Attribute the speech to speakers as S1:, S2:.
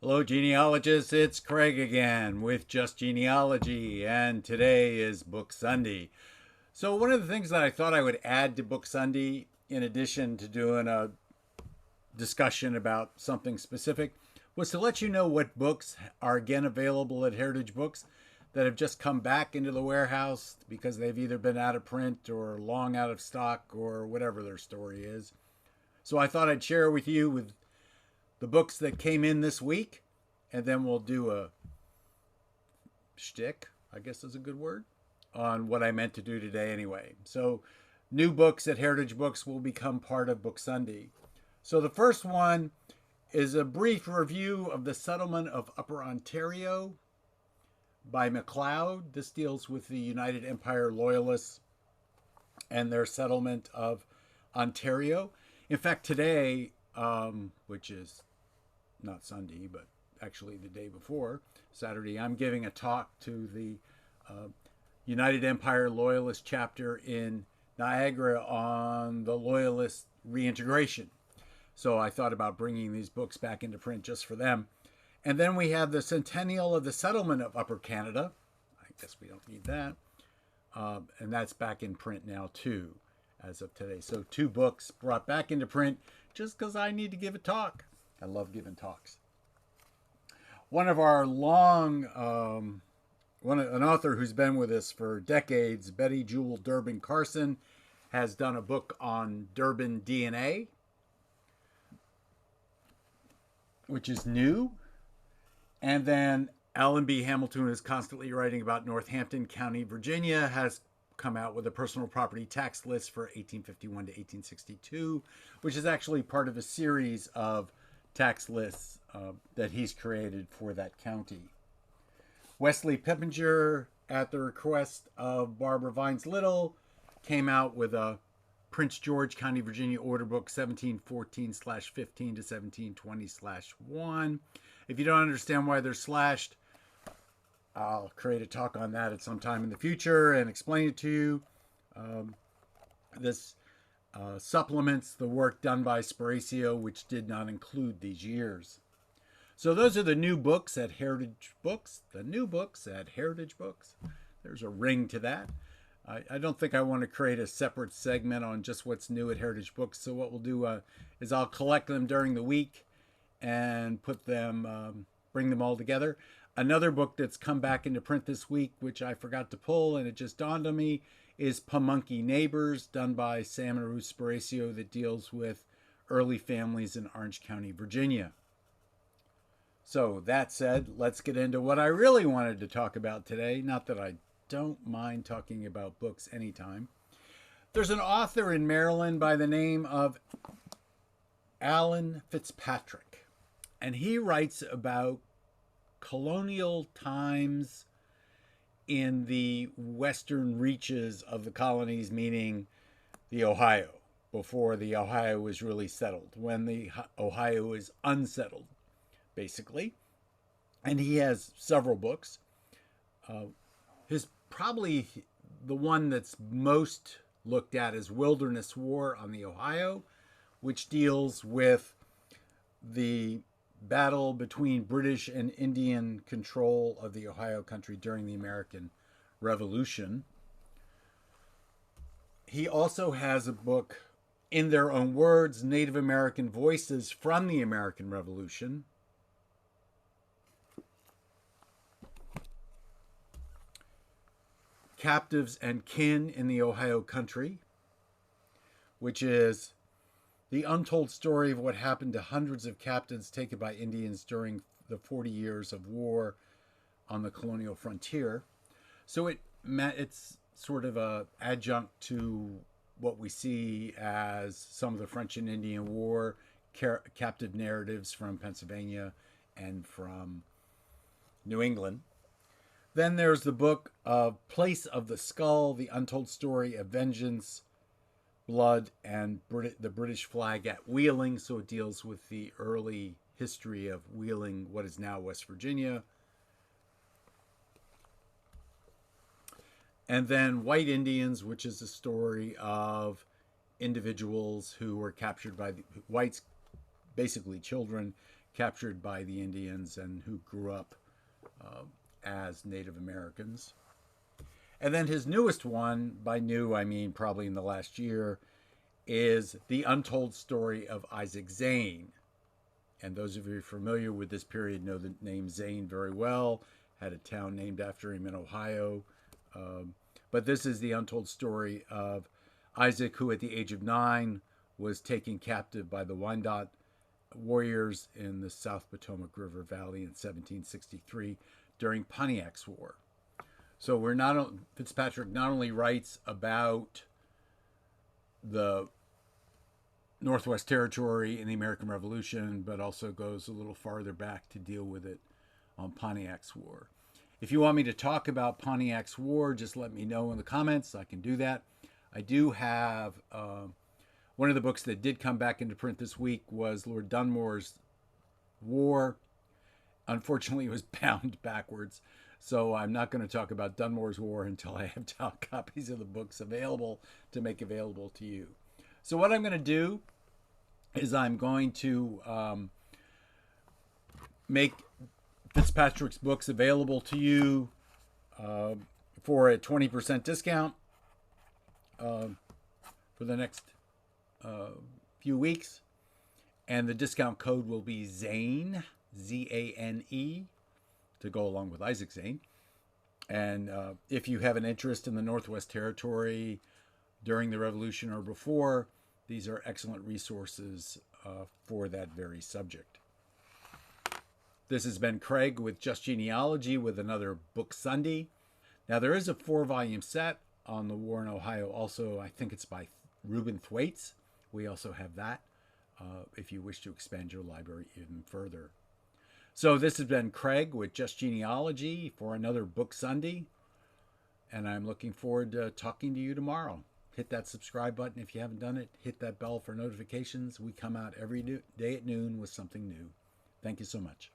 S1: Hello, genealogists. It's Craig again with Just Genealogy, and today is Book Sunday. So, one of the things that I thought I would add to Book Sunday, in addition to doing a discussion about something specific, was to let you know what books are again available at Heritage Books that have just come back into the warehouse because they've either been out of print or long out of stock or whatever their story is. So, I thought I'd share with you with the books that came in this week, and then we'll do a shtick, I guess is a good word, on what I meant to do today anyway. So new books at Heritage Books will become part of Book Sunday. So the first one is a brief review of the settlement of Upper Ontario by Mcleod. This deals with the United Empire Loyalists and their settlement of Ontario. In fact, today, which is not Sunday, but actually the day before, Saturday, I'm giving a talk to the United Empire Loyalist chapter in Niagara on the Loyalist reintegration. So I thought about bringing these books back into print just for them. And then we have the Centennial of the Settlement of Upper Canada. I guess we don't need that. And that's back in print now too, as of today. So two books brought back into print just because I need to give a talk. I love giving talks. One of our an author who's been with us for decades, Betty Jewell Durbin Carson, has done a book on Durbin DNA, which is new. And then Alan B. Hamilton, who is constantly writing about Northampton County, Virginia, has come out with a personal property tax list for 1851 to 1862, which is actually part of a series of tax lists that he's created for that county. Wesley Peppinger, at the request of Barbara Vines Little, came out with a Prince George County, Virginia Order Book 1714/15 to 1720/1. If you don't understand why they're slashed, I'll create a talk on that at some time in the future and explain it to you. This supplements the work done by Sparacio, which did not include these years. So those are the new books at Heritage Books. The new books at Heritage Books. There's a ring to that. I don't think I want to create a separate segment on just what's new at Heritage Books. So what we'll do is I'll collect them during the week and put them, bring them all together. Another book that's come back into print this week, which I forgot to pull and it just dawned on me, is Pamunkey Neighbors, done by Sam and Ruth Sparacio, that deals with early families in Orange County, Virginia. So that said, let's get into what I really wanted to talk about today. Not that I don't mind talking about books anytime. There's an author in Maryland by the name of Alan Fitzpatrick, and he writes about colonial times in the western reaches of the colonies, meaning the Ohio, before the Ohio was really settled, when the Ohio is unsettled, basically. And he has several books. His probably the one that's most looked at is Wilderness War on the Ohio, which deals with the battle between British and Indian control of the Ohio country during the American Revolution. He also has a book, In Their Own Words, Native American Voices from the American Revolution. Captives and Kin in the Ohio Country, which is the untold story of what happened to hundreds of captives taken by Indians during the 40 years of war on the colonial frontier. So it's sort of an adjunct to what we see as some of the French and Indian War captive narratives from Pennsylvania and from New England. Then there's the book of Place of the Skull, the untold story of vengeance, blood, and the British flag at Wheeling. So it deals with the early history of Wheeling, what is now West Virginia. And then White Indians, which is a story of individuals who were captured by the whites, basically children, captured by the Indians and who grew up as Native Americans. And then his newest one, by new I mean probably in the last year, is The Untold Story of Isaac Zane. And those of you familiar with this period know the name Zane very well. Had a town named after him in Ohio. But this is the untold story of Isaac, who at the age of 9 was taken captive by the Wyandot warriors in the South Potomac River Valley in 1763 during Pontiac's War. So Fitzpatrick not only writes about the Northwest Territory in the American Revolution, but also goes a little farther back to deal with it on Pontiac's War. If you want me to talk about Pontiac's War, just let me know in the comments. I can do that. I do have one of the books that did come back into print this week was Lord Dunmore's War. Unfortunately, it was bound backwards, so I'm not going to talk about Dunmore's War until I have copies of the books available to make available to you. So what I'm going to do is I'm going to make Fitzpatrick's books available to you for a 20% discount for the next few weeks. And the discount code will be Zane, Z-A-N-E, to go along with Isaac Zane. And if you have an interest in the Northwest Territory during the Revolution or before, these are excellent resources for that very subject. This has been Craig with Just Genealogy with another Book Sunday. Now, there is a 4-volume set on the war in Ohio. Also, I think it's by Reuben Thwaites. We also have that if you wish to expand your library even further. So this has been Craig with Just Genealogy for another Book Sunday. And I'm looking forward to talking to you tomorrow. Hit that subscribe button if you haven't done it. Hit that bell for notifications. We come out every day at noon with something new. Thank you so much.